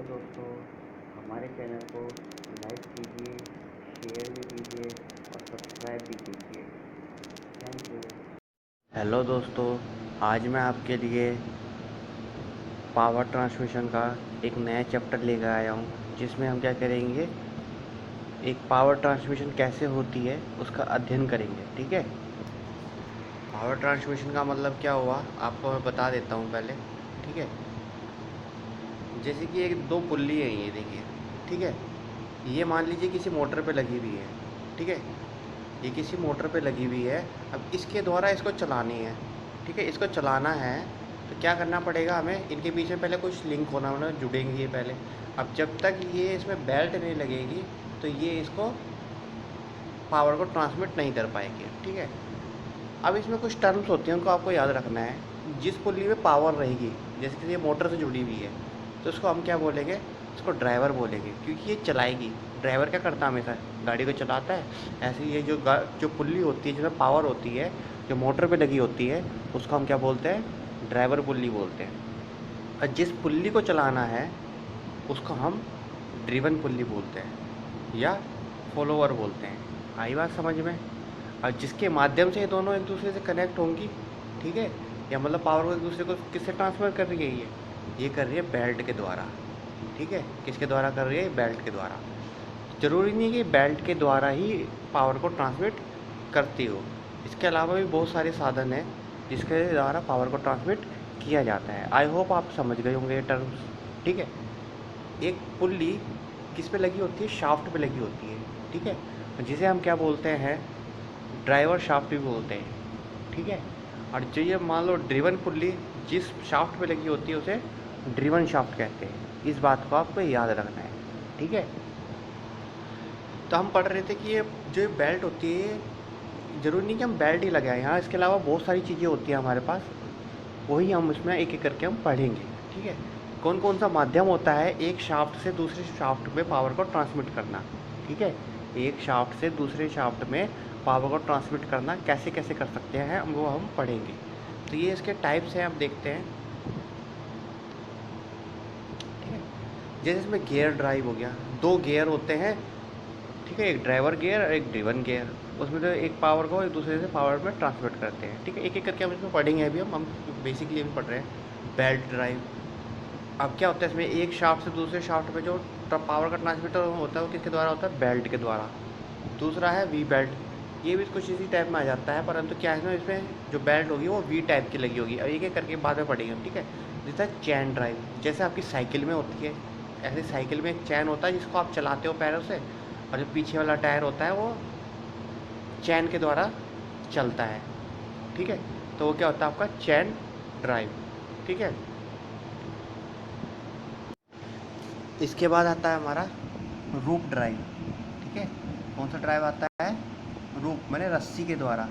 Hello दोस्तों, हमारे channel को लाइक कीजिए, शेयर भी कीजिए और सब्सक्राइब भी कीजिए। Thank you. हेलो दोस्तों, आज मैं आपके लिए पावर ट्रांसमिशन का एक नया चैप्टर लेकर आया हूँ, जिसमें हम क्या करेंगे, एक पावर ट्रांसमिशन कैसे होती है उसका अध्ययन करेंगे। ठीक है। पावर ट्रांसमिशन का मतलब क्या हुआ आपको मैं बता देता हूँ पहले। ठीक है। जैसे कि एक दो पुल्ली है, ये देखिए। ठीक है। ये मान लीजिए किसी मोटर पे लगी हुई है। ठीक है। ये किसी मोटर पे लगी हुई है। अब इसके द्वारा इसको चलानी है। ठीक है। इसको चलाना है तो क्या करना पड़ेगा हमें, इनके बीच में पहले कुछ लिंक होना होना जुड़ेंगे ये पहले। अब जब तक ये इसमें बेल्ट नहीं लगेगी तो ये इसको पावर को ट्रांसमिट नहीं कर पाएगी। ठीक है। अब इसमें कुछ टर्म्स होती हैं, उनको आपको याद रखना है। जिस पुल्ली में पावर रहेगी, जैसे कि ये मोटर से जुड़ी हुई है, तो उसको हम क्या बोलेंगे, इसको ड्राइवर बोलेंगे, क्योंकि ये चलाएगी। ड्राइवर क्या करता है, हमेशा गाड़ी को चलाता है। ऐसे ही ये जो पुल्ली होती है जिसमें पावर होती है, जो मोटर पे लगी होती है, उसको हम क्या बोलते हैं, ड्राइवर पुल्ली बोलते हैं। और जिस पुल्ली को चलाना है उसको हम ड्रिवन पुल्ली बोलते हैं या फॉलोवर बोलते हैं। आई बात समझ में। और जिसके माध्यम से ये दोनों एक दूसरे से कनेक्ट होंगी। ठीक है। या मतलब पावर को एक दूसरे को किससे ट्रांसफ़र कर रही है, ये कर रही है बेल्ट के द्वारा। ठीक है। किसके द्वारा कर रही है, बेल्ट के द्वारा। ज़रूरी नहीं कि बेल्ट के द्वारा ही पावर को ट्रांसमिट करती हो, इसके अलावा भी बहुत सारे साधन हैं जिसके द्वारा पावर को ट्रांसमिट किया जाता है। आई होप आप समझ गए होंगे ये टर्म्स। ठीक है। एक पुल्ली किस पे लगी होती है, शाफ्ट पे लगी होती है। ठीक है। जिसे हम क्या बोलते हैं, ड्राइवर शाफ्ट भी बोलते हैं। ठीक है। और जो ये मान लो ड्रिवन पुल्ली जिस शाफ्ट पे लगी होती है उसे ड्रिवन शाफ्ट कहते हैं। इस बात को आपको याद रखना है। ठीक है। तो हम पढ़ रहे थे कि ये जो बेल्ट होती है, ज़रूरी नहीं कि हम बेल्ट ही लगाएं, यहाँ इसके अलावा बहुत सारी चीज़ें होती हैं हमारे पास, वही हम उसमें एक एक करके हम पढ़ेंगे। ठीक है। कौन कौन सा माध्यम होता है एक शाफ्ट से दूसरे शाफ्ट में पावर को ट्रांसमिट करना। ठीक है। एक शाफ्ट से दूसरे शाफ्ट में पावर को ट्रांसमिट करना कैसे कैसे कर सकते हैं वो हम पढ़ेंगे। तो ये इसके टाइप्स हैं, आप देखते हैं। ठीक है। जैसे इसमें गियर ड्राइव हो गया, दो गियर होते हैं। ठीक है। एक ड्राइवर गियर और एक ड्रिवन गियर। उसमें तो एक पावर को एक दूसरे से पावर में ट्रांसमिट करते हैं। ठीक है। एक एक करके हम इसमें पढ़ेंगे। अभी हम बेसिकली अभी पढ़ रहे हैं बेल्ट ड्राइव। अब क्या होता है इसमें, एक शाफ्ट से दूसरे शाफ्ट में जो पावर का ट्रांसमीटर होता है वो किसके द्वारा होता है, बेल्ट के द्वारा। दूसरा है वी बेल्ट, ये भी कुछ इसी टाइप में आ जाता है, परंतु क्या है ना, इसमें जो बेल्ट होगी वो वी टाइप की लगी होगी। अब एक एक करके बाद में पढ़ेंगे। ठीक है। जैसा चैन ड्राइव, जैसे आपकी साइकिल में होती है, ऐसे साइकिल में एक चैन होता है जिसको आप चलाते हो पैरों से, और जो पीछे वाला टायर होता है वो चैन के द्वारा चलता है। ठीक है। तो वो क्या होता है, आपका चैन ड्राइव। ठीक है। इसके बाद आता है हमारा रूप ड्राइव। ठीक है। कौन सा ड्राइव आता है, रूप मैंने रस्सी के द्वारा।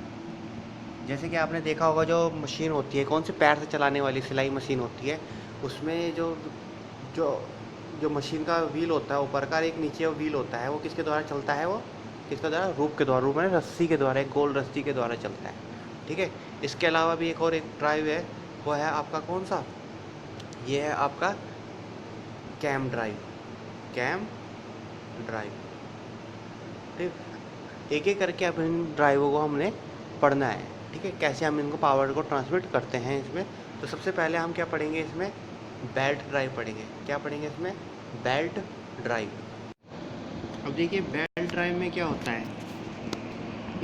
जैसे कि आपने देखा होगा जो मशीन होती है, कौन सी पैर से चलाने वाली सिलाई मशीन होती है, उसमें जो जो जो मशीन का व्हील होता है ऊपर का, एक नीचे व्हील होता है, वो किसके द्वारा चलता है, वो किसके द्वारा, रूप के द्वारा। रूप मैंने रस्सी के द्वारा, एक गोल रस्सी के द्वारा चलता है। ठीक है। इसके अलावा भी एक और एक ड्राइव है, वो है आपका कौन सा, ये है आपका कैम ड्राइव। Cam drive. ठीक। एक एक करके अब इन ड्राइवों को हमने पढ़ना है। ठीक है। कैसे हम इनको पावर को ट्रांसमिट करते हैं इसमें। तो सबसे पहले हम क्या पढ़ेंगे इसमें, बेल्ट ड्राइव पढ़ेंगे। क्या पढ़ेंगे इसमें, बेल्ट ड्राइव। अब देखिए बेल्ट ड्राइव में क्या होता है,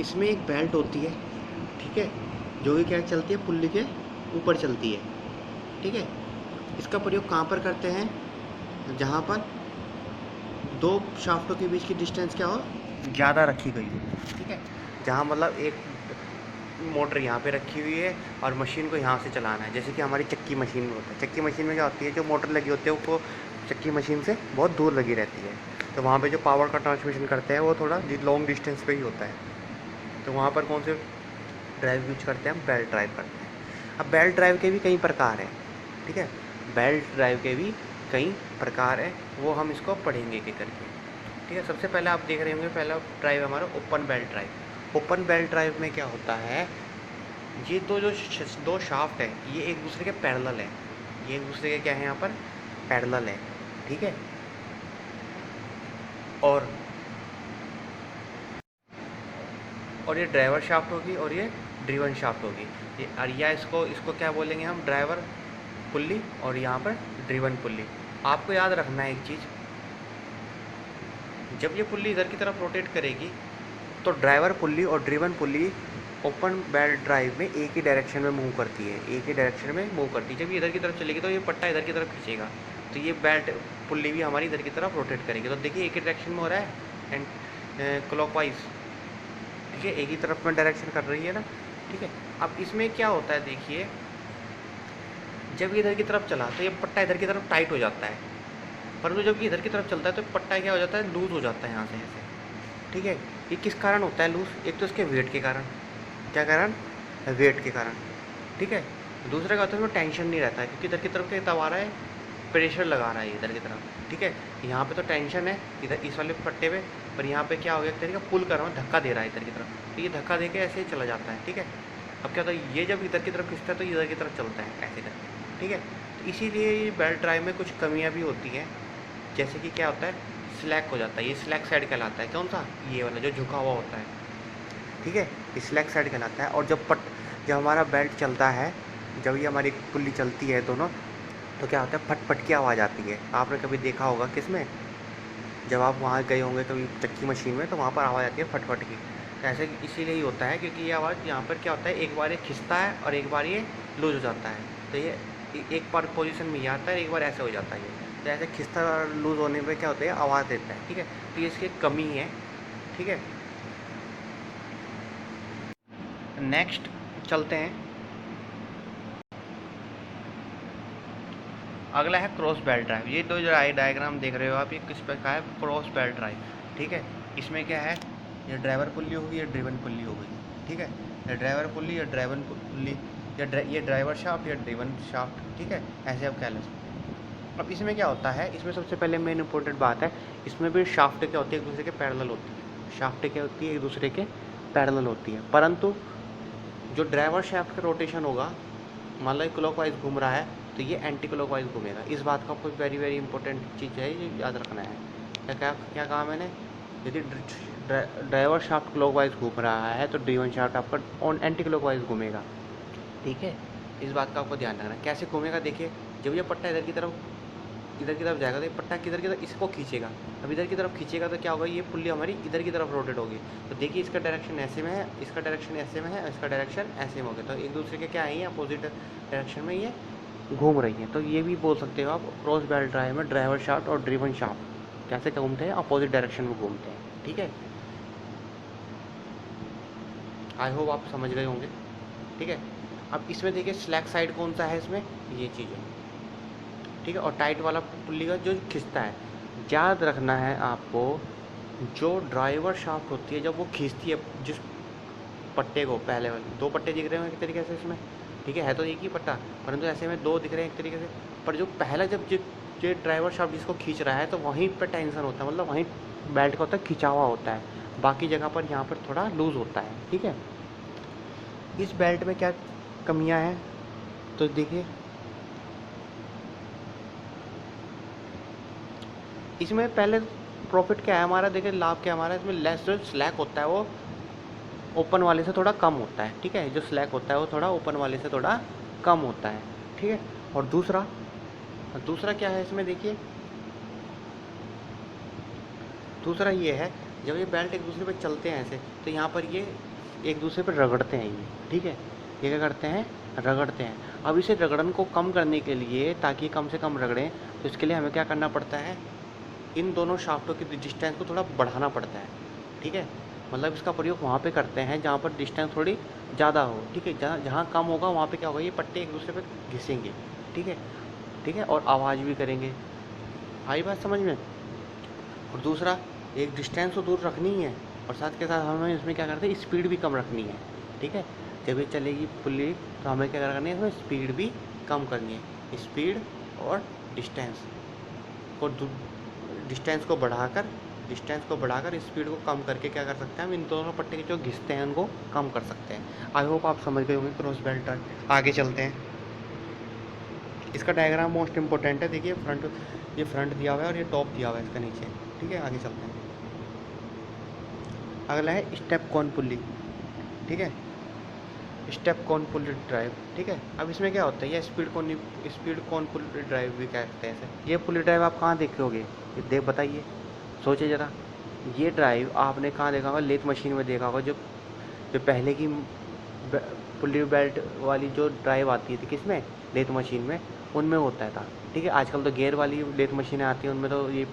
इसमें एक बेल्ट होती है। ठीक है। जो कि क्या चलती है, पुल्ली के ऊपर चलती है। ठीक है। इसका प्रयोग कहाँ पर करते हैं, जहाँ पर दो शाफ्टों के बीच की डिस्टेंस क्या हो, ज़्यादा रखी गई हो। ठीक है। जहाँ मतलब एक मोटर यहाँ पे रखी हुई है और मशीन को यहाँ से चलाना है, जैसे कि हमारी चक्की मशीन में होता है। चक्की मशीन में क्या होती है, जो मोटर लगी होती है वो चक्की मशीन से बहुत दूर लगी रहती है, तो वहाँ पे जो पावर का ट्रांसमिशन करते हैं वो थोड़ा लॉन्ग डिस्टेंस पे ही होता है। तो वहाँ पर कौन से ड्राइव यूज करते हैं, हम बेल्ट ड्राइव करते हैं। अब बेल्ट ड्राइव के भी कई प्रकार हैं। ठीक है। बेल्ट ड्राइव के भी कई प्रकार है, वो हम इसको पढ़ेंगे एक एक करके। ठीक है। सबसे पहले आप देख रहे होंगे, पहला ड्राइव हमारा open belt drive. Open belt drive में क्या होता है, ये दो शाफ्ट है, ये एक दूसरे के पैरेलल है। ये एक दूसरे के क्या है, यहाँ पर पैरेलल है। ठीक है। और ये ड्राइवर शाफ्ट होगी और ये ड्रिवन शाफ्ट होगी। ये और या इसको क्या बोलेंगे हम, ड्राइवर पुल्ली और यहाँ पर ड्रिवन पुल्ली। आपको याद रखना है एक चीज़, जब ये पुल्ली इधर की तरफ रोटेट करेगी तो ड्राइवर पुल्ली और driven pulley open belt drive में एक ही डायरेक्शन में मूव करती है, एक ही डायरेक्शन में मूव करती है। जब ये इधर की तरफ चलेगी तो ये पट्टा इधर की तरफ खींचेगा, तो ये बेल्ट पुल्ली भी हमारी इधर की तरफ रोटेट करेगी। तो देखिए एक ही डायरेक्शन में हो रहा है एंड क्लॉकवाइज, ठीक है, एक ही तरफ में डायरेक्शन कर रही है ना, ठीक है। अब इसमें क्या होता है, देखिए जब इधर की तरफ चला तो ये पट्टा इधर की तरफ टाइट हो जाता है, परंतु जब ये इधर की तरफ चलता है तो पट्टा क्या हो जाता है, लूज़ हो जाता है यहाँ से ऐसे, ठीक है। ये किस कारण होता है लूज़, एक तो इसके वेट के कारण, क्या कारण, वेट के कारण, ठीक है। दूसरा क्या होता है, इसमें टेंशन नहीं रहता है क्योंकि इधर की तरफ क्या दबा रहा है, प्रेशर लगा रहा है इधर की तरफ, ठीक है। यहाँ पे तो टेंशन है इधर इस वाले पट्टे पे, पर यहाँ पे क्या हो गया, एक तरीके पुल कर रहा हूँ, धक्का दे रहा है इधर की तरफ, तो ये धक्का दे के ऐसे ही चला जाता है, ठीक है। अब क्या होता है, ये जब इधर की तरफ खिंचता है तो इधर की तरफ चलता है ऐसे करके, ठीक है। तो इसीलिए ये बेल्ट ड्राइव में कुछ कमियाँ भी होती हैं, जैसे कि क्या होता है, स्लैक हो जाता है, ये स्लैक साइड कहलाता है। कौन सा, ये वाला जो झुका हुआ होता है, ठीक है, ये स्लैक साइड कहलाता है। और जब हमारा बेल्ट चलता है, जब ये हमारी पुल्ली चलती है दोनों, तो क्या होता है, फट फट की आवाज़ आती है। आपने कभी देखा होगा किस में, जब आप वहाँ गए होंगे कभी चक्की मशीन में, तो वहाँ पर आवाज़ आती है फट फट की। ऐसे इसीलिए ही होता है क्योंकि ये आवाज़ यहाँ पर क्या होता है, एक बार ये खिंचता है और एक बार ये लूज हो जाता है, तो ये एक बार पोजीशन में ये आता है, एक बार ऐसे हो जाता है। तो ऐसे खिंचता और लूज़ होने पे क्या होता है, आवाज़ देता है, ठीक है। तो ये इसकी कमी है, ठीक है। नेक्स्ट चलते हैं, अगला है क्रॉस बेल्ट ड्राइव। ये दो जो डायग्राम देख रहे हो आप, ये किस प्रकार है, क्रॉस बेल्ट ड्राइव, ठीक है। इसमें क्या है, ये ड्राइवर पुल्ली होगी, ये ड्रिवन पुल्ली होगी, ठीक है। ये ड्राइवर पुल्ली या ड्राइवन पुल्ली या ये ड्राइवर शाफ्ट या ड्रिवन शाफ्ट, ठीक है, ऐसे आप कह सकते हैं। अब इसमें क्या होता है, इसमें सबसे पहले मेन इंपॉर्टेंट बात है, इसमें भी शाफ्ट क्या होती है, एक दूसरे के पैरेलल होती है। शाफ्ट क्या होती है, एक दूसरे के पैरेलल होती है, परंतु जो ड्राइवर शाफ्ट का रोटेशन होगा, मान लो क्लॉकवाइज घूम रहा है तो ये एंटी क्लॉकवाइज घूमेगा। इस बात का आपको वेरी वेरी इंपॉर्टेंट चीज़ है, ये याद रखना है। क्या कहा मैंने, यदि ड्राइवर शाफ्ट क्लॉकवाइज घूम रहा है तो ड्रिवन शाफ्ट आपका ऑन एंटी क्लॉकवाइज घूमेगा, ठीक है। इस बात का आपको ध्यान रखना है। कैसे घूमेगा, देखिए जब ये पट्टा इधर की तरफ जाएगा तो ये पट्टा किधर की तरफ इसको खींचेगा। अब इधर की तरफ खींचेगा तो क्या होगा, ये पुल्ली हमारी इधर की तरफ रोटेट होगी। तो देखिए इसका डायरेक्शन ऐसे में है, इसका डायरेक्शन ऐसे में है, इसका डायरेक्शन ऐसे में हो गया, तो एक दूसरे के क्या है, अपोजिट डायरेक्शन में ये घूम रही हैं। तो ये भी बोल सकते हो आप, क्रॉस बेल्ट ड्राइव में ड्राइवर शाफ्ट और ड्रिवन शाफ्ट कैसे घूमते हैं, अपोजिट डायरेक्शन में घूमते हैं, ठीक है। आई होप आप समझ गए होंगे, ठीक है। अब इसमें देखिए स्लैक साइड कौन सा है, इसमें ये चीज़ है, ठीक है। और टाइट वाला पुल्ली का जो खींचता है, याद रखना है आपको, जो ड्राइवर शाफ्ट होती है जब वो खींचती है जिस पट्टे को, पहले वाले दो पट्टे दिख रहे हैं एक तरीके से इसमें, ठीक है तो एक ही पट्टा, परंतु ऐसे में दो दिख रहे हैं एक तरीके से, पर जो पहला जब जो ड्राइवर शाफ्ट जिसको खींच रहा है तो वहीं पर टेंशन होता है, मतलब वहीं बेल्ट का होता है, खिंचावा होता है, बाकी जगह पर यहाँ पर थोड़ा लूज़ होता है, ठीक है। इस बेल्ट में क्या कमियाँ हैं, तो देखिए इसमें पहले प्रॉफिट क्या है हमारा, देखिए लाभ क्या हमारा, इसमें लेस जो स्लैक होता है वो ओपन वाले से थोड़ा कम होता है, ठीक है। जो स्लैक होता है वो थोड़ा ओपन वाले से थोड़ा कम होता है, ठीक है। और दूसरा क्या है इसमें, देखिए दूसरा ये है, जब ये बेल्ट एक दूसरे पे चलते हैं ऐसे, तो यहाँ पर ये एक दूसरे पर रगड़ते हैं ये, ठीक है। ये क्या करते हैं, रगड़ते हैं। अब इसे रगड़न को कम करने के लिए, ताकि कम से कम रगड़ें, तो इसके लिए हमें क्या करना पड़ता है, इन दोनों शाफ्टों की डिस्टेंस को थोड़ा बढ़ाना पड़ता है, ठीक है। मतलब इसका प्रयोग वहाँ पे करते हैं जहाँ पर डिस्टेंस थोड़ी ज़्यादा हो, ठीक है। जहाँ कम होगा वहाँ पे क्या होगा, ये पट्टे एक दूसरे पे घिसेंगे, ठीक है, और आवाज़ भी करेंगे। आई बात समझ में। और दूसरा, एक डिस्टेंस तो दूर रखनी ही है, और साथ के साथ हमें इसमें क्या करते हैं, स्पीड भी कम रखनी है, ठीक है। जब ये चलेगी पुल्ली तो हमें क्या करनी है, इसमें स्पीड भी कम करनी है। स्पीड और डिस्टेंस को बढ़ाकर स्पीड को कम करके क्या कर सकते हैं हम, इन दोनों पट्टे के जो घिसते हैं उनको कम कर सकते हैं। आई होप आप समझ गए होंगे क्रॉस बेल्ट ड्राइव। आगे चलते हैं, इसका डायग्राम मोस्ट इम्पोर्टेंट है। देखिए फ्रंट ये फ्रंट दिया हुआ है और ये टॉप दिया हुआ है इसका नीचे। ठीक है, आगे चलते हैं। अगला है स्टेप कॉर्न पुल्ली। ठीक है, स्टेप कॉर्न पुल्ली ड्राइव। ठीक है, अब इसमें क्या होता है, ये स्पीड कॉर्न पुल्ली ड्राइव भी कहते हैं ऐसे। ये पुल्ली ड्राइव आप कहाँ देखोगे, ये देख बताइए, सोचिए ज़रा। ये ड्राइव आपने कहाँ देखा होगा, लेथ मशीन में देखा होगा। जो जो पहले की पुल्ली बेल्ट वाली जो ड्राइव आती थी किसमें, लेथ मशीन में, उनमें होता था। ठीक है, आजकल तो गियर वाली लेथ मशीनें आती हैं, उनमें तो ये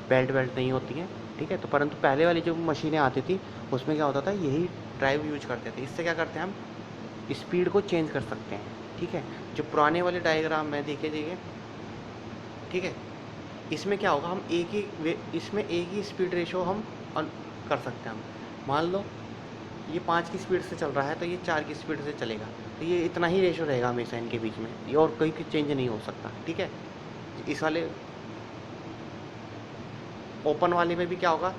बेल्ट नहीं होती हैं। ठीक है, तो परंतु पहले वाली जो मशीनें आती थी उसमें क्या होता था, यही ड्राइव यूज करते थे। इससे क्या करते हैं, हम स्पीड को चेंज कर सकते हैं। ठीक है, जो पुराने वाले डायग्राम में देखिए। ठीक है, इसमें क्या होगा, हम इसमें एक ही स्पीड रेशो हम कर सकते हैं। हम मान लो ये 5 की स्पीड से चल रहा है तो ये 4 की स्पीड से चलेगा, तो ये इतना ही रेशो रहेगा हमेशा इनके बीच में, ये और कोई चेंज नहीं हो सकता। ठीक है, इस वाले ओपन वाले में भी क्या होगा,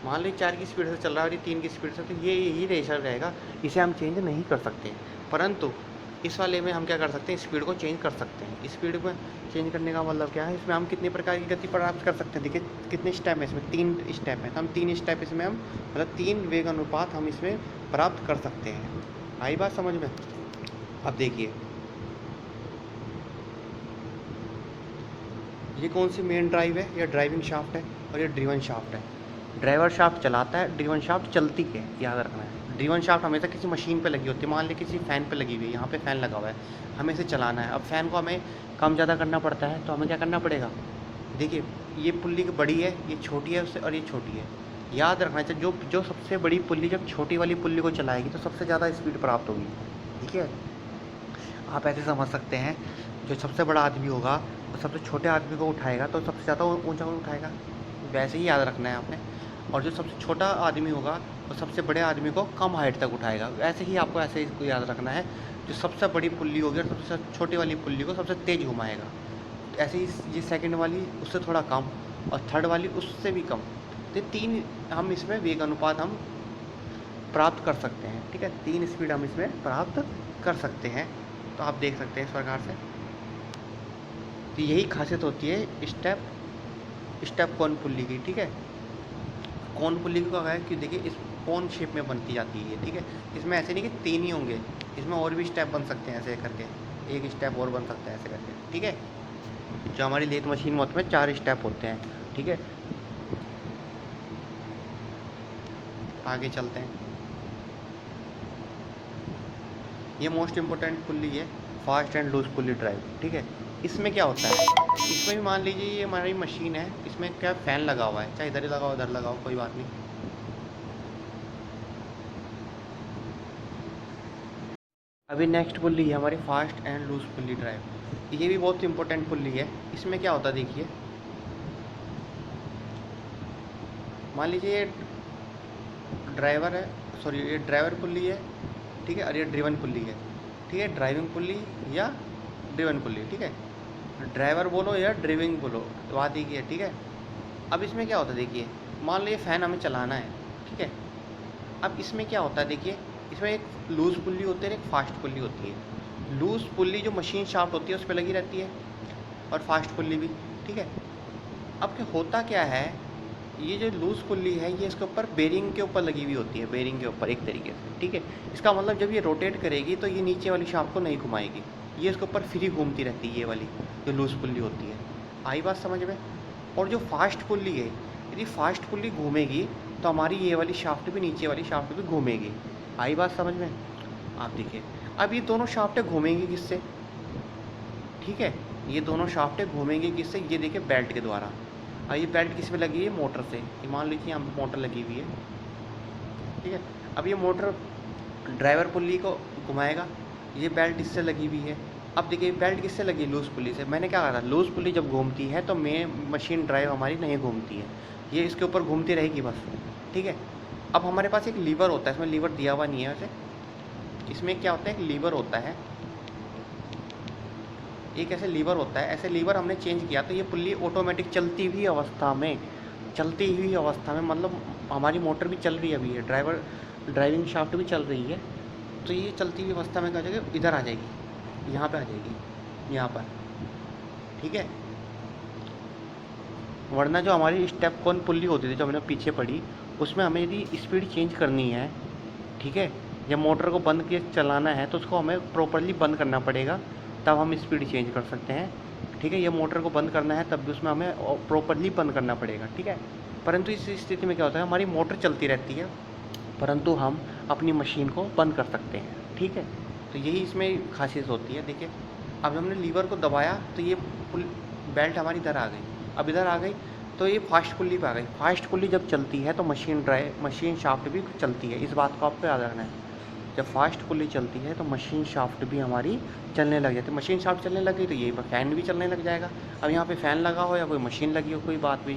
मान लो 4 की स्पीड से चल रहा है और ये 3 की स्पीड से, तो ये यही रेशो रहेगा, इसे हम चेंज नहीं कर सकते। परंतु इस वाले में हम क्या कर सकते हैं, स्पीड को चेंज कर सकते हैं। स्पीड में चेंज करने का मतलब क्या है, इसमें हम कितने प्रकार की गति प्राप्त कर सकते हैं। देखिए कितने स्टेप है इसमें, 3 स्टेप है, तो हम 3 स्टेप इसमें हम मतलब 3 वेग अनुपात हम इसमें प्राप्त कर सकते हैं। आई बात समझ में। अब देखिए ये कौन सी मेन ड्राइव है, ये ड्राइविंग शाफ्ट है और ये ड्रिवन शाफ्ट है। ड्राइवर शाफ्ट चलाता है, ड्रिवन शाफ्ट चलती है, याद रखना है। ड्रिवन शाफ्ट हमेशा किसी मशीन पे लगी होती है, मान ली किसी फ़ैन पे लगी हुई है, यहाँ पे फ़ैन लगा हुआ है, हमें इसे चलाना है। अब फ़ैन को हमें कम ज़्यादा करना पड़ता है, तो हमें क्या करना पड़ेगा, देखिए ये पुल्ली बड़ी है, ये छोटी है उससे, और ये छोटी है। याद रखना चाहिए, जो सबसे बड़ी पुल्ली जब छोटी वाली पुल्ली को चलाएगी तो सबसे ज़्यादा स्पीड प्राप्त होगी। ठीक है, आप ऐसे समझ सकते हैं, जो सबसे बड़ा आदमी होगा वो सबसे छोटे आदमी को उठाएगा तो सबसे ज़्यादा ऊंचा उठाएगा, वैसे ही याद रखना है आपने। और जो सबसे छोटा आदमी होगा वो सबसे बड़े आदमी को कम हाइट तक उठाएगा, वैसे ही आपको ऐसे इसको याद रखना है। जो सबसे बड़ी पुल्ली होगी और सबसे छोटी वाली पुल्ली को सबसे तेज़ घुमाएगा, ऐसे ही ये सेकंड वाली उससे थोड़ा कम और थर्ड वाली उससे भी कम। तो 3 हम इसमें वेग अनुपात हम प्राप्त कर सकते हैं। ठीक है, 3 स्पीड हम इसमें प्राप्त कर सकते हैं, तो आप देख सकते हैं इस प्रकार से। तो यही खासियत होती है स्टेप कॉर्न पुल्ली की। ठीक है, कॉर्न पुल्ली का है कि देखिए इस कॉर्न शेप में बनती जाती है। ठीक है, इसमें ऐसे नहीं कि 3 ही होंगे, इसमें और भी स्टेप बन सकते हैं, ऐसे करके एक स्टेप और बन सकता है ऐसे करके। ठीक है, जो हमारी लेथ मशीन में होती है 4 स्टेप होते हैं। ठीक है, आगे चलते हैं। ये मोस्ट इम्पोर्टेंट पुल्ली है, fast and loose pulley drive. ठीक है, इसमें क्या होता है, इसमें भी मान लीजिए ये हमारी मशीन है, इसमें क्या फ़ैन लगा हुआ है, चाहे इधर ही लगाओ उधर लगाओ कोई बात नहीं। अभी नेक्स्ट पुल्ली है हमारी fast and loose pulley drive. ये भी बहुत इंपॉर्टेंट पुल्ली है। इसमें क्या होता है देखिए, मान लीजिए ये ड्राइवर है, सॉरी ये ड्राइवर पुल्ली है। ठीक है, और ये ड्रिवन पुल्ली है। ठीक है, ड्राइविंग पुल्ली या ड्रिवन पुल्ली। ठीक है, ड्राइवर बोलो या ड्राइविंग बोलो, बात ही की है। ठीक है, अब इसमें क्या होता है देखिए, मान लो ये फ़ैन हमें चलाना है। ठीक है, अब इसमें क्या होता है देखिए, इसमें एक लूज़ पुल्ली होती है, एक फास्ट पुल्ली होती है। लूज़ पुल्ली जो मशीन शाफ्ट होती है उस पर लगी रहती है, और फास्ट पुल्ली भी। ठीक है, अब क्या होता क्या है, ये जो लूज़ पुल्ली है ये इसके ऊपर बेरिंग के ऊपर लगी हुई होती है, बेरिंग के ऊपर एक तरीके से। ठीक है, इसका मतलब जब ये रोटेट करेगी तो ये नीचे वाली शाफ्ट को नहीं घुमाएगी, ये इसके ऊपर फ्री घूमती रहती है, ये वाली जो लूज़ पुल्ली होती है। आई बात समझ में। और जो फास्ट पुल्ली है, यदि फास्ट पुल्ली घूमेगी तो हमारी ये वाली शाफ्ट भी नीचे वाली शाफ्ट भी घूमेगी। आई बात समझ में। आप देखिए, अब ये दोनों शाफ्टें घूमेंगी किससे, ठीक है, ये दोनों शाफ्टें घूमेंगी किससे, ये देखिए बेल्ट के द्वारा। और ये बेल्ट किस पे लगी है, मोटर से। ये मान लीजिए यहाँ पर मोटर लगी हुई है। ठीक है, अब ये मोटर ड्राइवर पुल्ली को घुमाएगा, ये बेल्ट इससे लगी हुई है। अब देखिए बेल्ट किससे लगी, लूज़ पुल्ली से। मैंने क्या कहा था, लूज़ पुल्ली जब घूमती है तो मशीन ड्राइव हमारी नहीं घूमती है, ये इसके ऊपर घूमती रहेगी बस। ठीक है, अब हमारे पास एक लीवर होता है, इसमें लीवर दिया हुआ नहीं है वैसे। इसमें क्या होता है, एक लीवर होता है, एक ऐसे लीवर होता है, ऐसे लीवर हमने चेंज किया तो ये पुल्ली ऑटोमेटिक चलती हुई अवस्था में मतलब हमारी मोटर भी चल रही है, अभी ये ड्राइविंग शाफ्ट भी चल रही है, तो ये चलती हुई अवस्था में क्या हो जाएगी, इधर आ जाएगी, यहाँ पे आ जाएगी, यहाँ पर। ठीक है, वरना जो हमारी स्टेप कौन पुल्ली होती थी जो हमने पीछे पड़ी, उसमें हमें यदि स्पीड चेंज करनी है, ठीक है, या मोटर को बंद के चलाना है तो उसको हमें प्रॉपरली बंद करना पड़ेगा, तब हम स्पीड चेंज कर सकते हैं। ठीक है, ये मोटर को बंद करना है तब भी उसमें हमें प्रॉपरली बंद करना पड़ेगा। ठीक है, परंतु इस स्थिति में क्या होता है, हमारी मोटर चलती रहती है परंतु हम अपनी मशीन को बंद कर सकते हैं। ठीक है, तो यही इसमें खासियत होती है। देखिए, अब हमने लीवर को दबाया तो ये बेल्ट हमारी इधर आ गई। अब इधर आ गई तो ये फास्ट पुल्ली पे आ गई। फास्ट पुल्ली जब चलती है तो मशीन शाफ्ट भी चलती है। इस बात को आपको याद रखना है। जब फास्ट पुल्ली चलती है तो मशीन शाफ्ट भी हमारी चलने लग जाती है। मशीन शाफ्ट चलने लगी तो ये फ़ैन भी चलने लग जाएगा। अब यहाँ पे फ़ैन लगा हो या कोई मशीन लगी हो, कोई बात भी,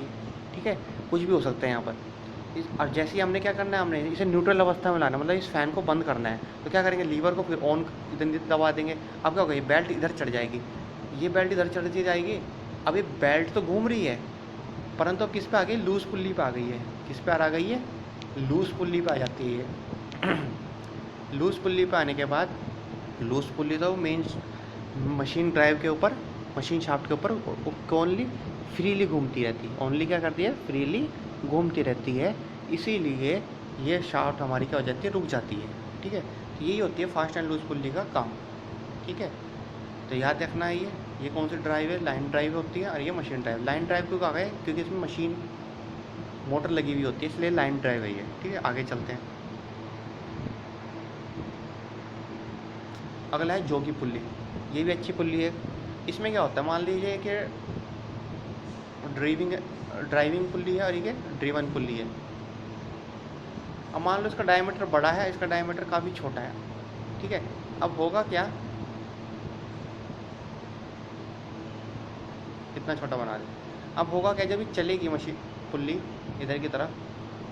ठीक है, कुछ भी हो सकता है यहाँ पर। और जैसे ही हमने क्या करना है, हमने इसे न्यूट्रल अवस्था में लाना, मतलब इस फ़ैन को बंद करना है। तो क्या करेंगे, लीवर को फिर ऑन इधर दबा देंगे। अब क्या होगा, ये बेल्ट इधर चढ़ जाएगी, ये बेल्ट इधर चढ़ती जाएगी। अब ये बेल्ट तो घूम रही है परंतु अब किस पे आ गई, लूज़ पुल्ली पे आ गई है। किस पे आ गई है, लूज़ पुल्ली पे आ जाती है। लूज़ पुल्ली पे आने के बाद, लूज़ पुल्ली तो मेन मशीन ड्राइव के ऊपर, मशीन शाफ्ट के ऊपर ओनली फ्रीली घूमती रहती है। ओनली क्या करती है, फ्रीली घूमती रहती है। इसीलिए ये शाफ्ट हमारी क्या हो जाती है, रुक जाती है। ठीक है, तो यही होती है फास्ट एंड लूज़ पुल्ली का काम। ठीक है, तो याद रखना है ये कौन सी ड्राइव है, लाइन ड्राइव होती है, और ये मशीन ड्राइव। लाइन ड्राइव क्यों कहा गया, क्योंकि इसमें मशीन मोटर लगी हुई होती है, इसलिए लाइन ड्राइव है ये। ठीक है, आगे चलते हैं। अगला है जोगी पुल्ली। ये भी अच्छी पुल्ली है। इसमें क्या होता है, मान लीजिए कि ड्राइविंग पुल्ली है और ये ड्रिवन पुल्ली है। अब मान लो इसका डायमीटर बड़ा है, इसका डायमीटर काफ़ी छोटा है। ठीक है, अब होगा क्या, इतना छोटा बना दें। अब होगा क्या, जब ये चलेगी मशीन पुल्ली इधर की तरफ,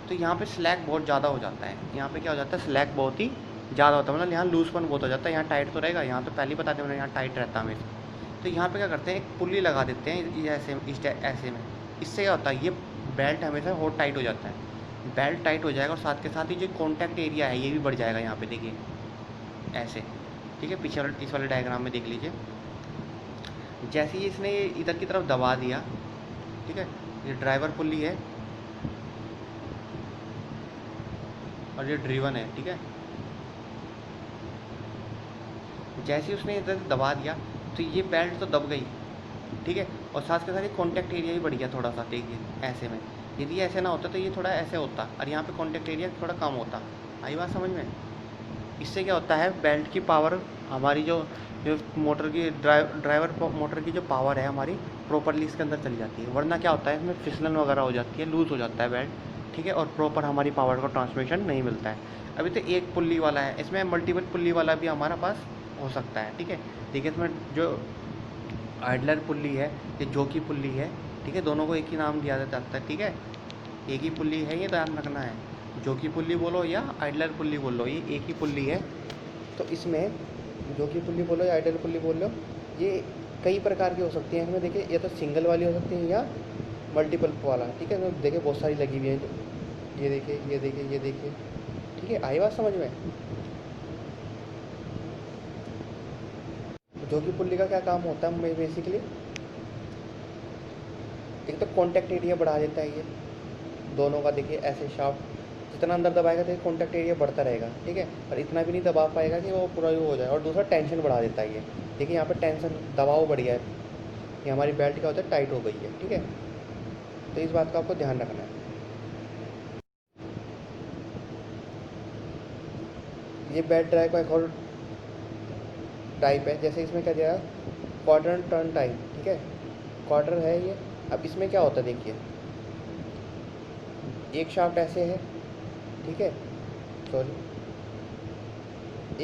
तो यहाँ पे स्लैग बहुत ज़्यादा हो जाता है। यहाँ पे क्या हो जाता है, स्लैग बहुत ही ज़्यादा होता है, मतलब यहाँ लूजपन बहुत हो जाता है। यहाँ टाइट तो रहेगा, यहाँ तो पहले ही बता दें मैंने, यहाँ टाइट रहता है हमेशा। तो यहाँ पे क्या करते हैं, एक पुल्ली लगा देते हैं ऐसे में। इससे क्या होता है, ये बेल्ट हमेशा और टाइट हो जाता है। बेल्ट टाइट हो जाएगा और साथ के साथ ही जो कॉन्टैक्ट एरिया है ये भी बढ़ जाएगा। यहाँ पे देखिए ऐसे। ठीक है, पीछे वाले इस वाले डायग्राम में देख लीजिए। जैसे ही इसने इधर की तरफ दबा दिया, ठीक है, ये ड्राइवर पुल्ली है और ये ड्रिवन है। ठीक है, जैसे ही उसने इधर दबा दिया तो ये बेल्ट तो दब गई। ठीक है, और साथ के साथ ये कॉन्टैक्ट एरिया भी बढ़ गया थोड़ा सा। देखिए ऐसे में, यदि ऐसे ना होता तो ये थोड़ा ऐसे होता और यहाँ पे कॉन्टैक्ट एरिया थोड़ा कम होता। आई बात समझ में। इससे क्या होता है, बेल्ट की पावर हमारी जो मोटर की ड्राइवर मोटर की जो पावर है हमारी प्रॉपरली इसके अंदर चली जाती है। वरना क्या होता है, इसमें फिसलन वगैरह हो जाती है, लूज़ हो जाता है बेल्ट। ठीक है, और प्रॉपर हमारी पावर का ट्रांसमिशन नहीं मिलता है। अभी तो एक पुल्ली वाला है, इसमें मल्टीपल पुल्ली वाला भी हमारा पास हो सकता है। ठीक है, देखिए इसमें जो आइडलर पुल्ली है, ये जोकी पुल्ली है। ठीक है, दोनों को एक ही नाम दिया जाता है। ठीक है, एक ही पुल्ली है, ये ध्यान रखना है। जोकी पुल्ली बोलो या आइडलर पुल्ली बोलो, ये एक ही पुल्ली है। तो इसमें जोकी पुल्ली बोलो या आइडलर पुल्ली बोलो, ये कई प्रकार की हो सकती हैं। इसमें देखिए, या तो सिंगल वाली हो सकती है या मल्टीपल वाला। ठीक है, तो देखिए बहुत सारी लगी हुई हैं, ये देखिए, ये देखिए, ये देखिए। ठीक है, आई बात समझ में। जोकी पुल्ली का क्या काम होता है बेसिकली, एक तो कॉन्टैक्ट एरिया बढ़ा देता है ये दोनों का। देखिए ऐसे शाफ्ट जितना अंदर दबाएगा तो कॉन्टैक्ट एरिया बढ़ता रहेगा। ठीक है, और इतना भी नहीं दबा पाएगा कि वो पूरा हो जाए। और दूसरा टेंशन बढ़ा देता है ये। देखिए यहाँ पे टेंशन, दबाव बढ़ गया है, ये हमारी बेल्ट क्या होता है, टाइट हो गई है। ठीक है, तो इस बात का आपको ध्यान रखना है। ये बेल्ट ड्राइव का एक और टाइप है। जैसे इसमें क्या दिया है, क्वाड्रेंट टर्न टाइप। ठीक है, क्वार्टर है ये। अब इसमें क्या होता है, देखिए एक शाफ्ट ऐसे है, ठीक है, सॉरी,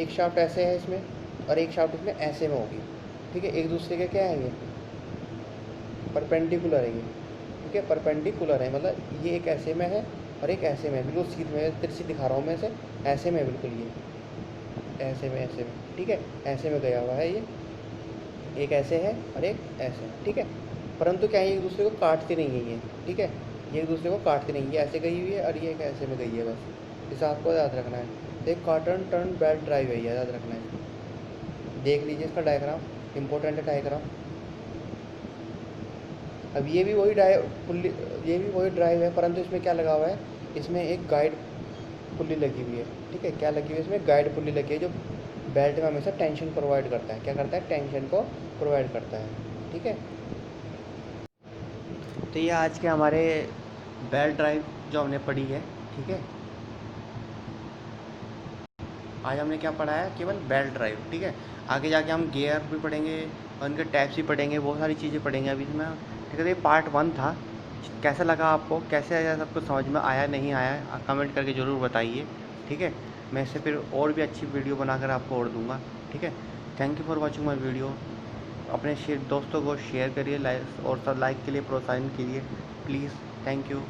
एक शाफ्ट ऐसे है इसमें और एक शाफ्ट इसमें ऐसे में होगी। ठीक है, एक दूसरे के क्या है, ये परपेंडिकुलर है ये। ठीक है, परपेंडिकुलर है, मतलब ये एक ऐसे में है और एक ऐसे में, बिल्कुल सीध में, तिरछी दिखा रहा हूँ मैं इसे, ऐसे में बिल्कुल, ये ऐसे में, ऐसे में। ठीक है, ऐसे में गया हुआ है ये, एक ऐसे है और एक ऐसे। ठीक है, परंतु क्या है, एक दूसरे को काटती नहीं है ये। ठीक है, ये एक दूसरे को काटती नहीं है, ये ऐसे गई हुई है और ये एक ऐसे में गई है, बस इसे आपको याद रखना है। तो एक क्वार्टर टर्न बेल्ट ड्राइव है, याद रखना है। देख लीजिए इसका डायग्राम, इम्पोर्टेंट है डायग्राम। अब ये भी वही ड्राइव है, परंतु इसमें क्या लगा हुआ है, इसमें एक गाइड पुल्ली लगी हुई है। ठीक है, क्या लगी हुई है इसमें, गाइड पुल्ली लगी है, जो बेल्ट में हमेशा टेंशन प्रोवाइड करता है। क्या करता है, टेंशन को प्रोवाइड करता है। ठीक है, तो ये आज के हमारे बेल्ट ड्राइव जो हमने पढ़ी है। ठीक है, आज हमने क्या पढ़ा है, केवल बेल्ट ड्राइव। ठीक है, आगे जाके हम गियर भी पढ़ेंगे और उनके टाइप्स भी पढ़ेंगे, बहुत सारी चीज़ें पढ़ेंगे अभी इसमें। ठीक है, तो ये पार्ट 1 था। कैसा लगा आपको, कैसे आया, सब कुछ समझ में आया नहीं आया, कमेंट करके ज़रूर बताइए। ठीक है, मैं इससे फिर और भी अच्छी वीडियो बनाकर आपको और दूँगा। ठीक है, thank you for watching my video. अपने दोस्तों को शेयर करिए, लाइक और सब लाइक के लिए प्रोत्साहन कीजिए प्लीज़। Thank you.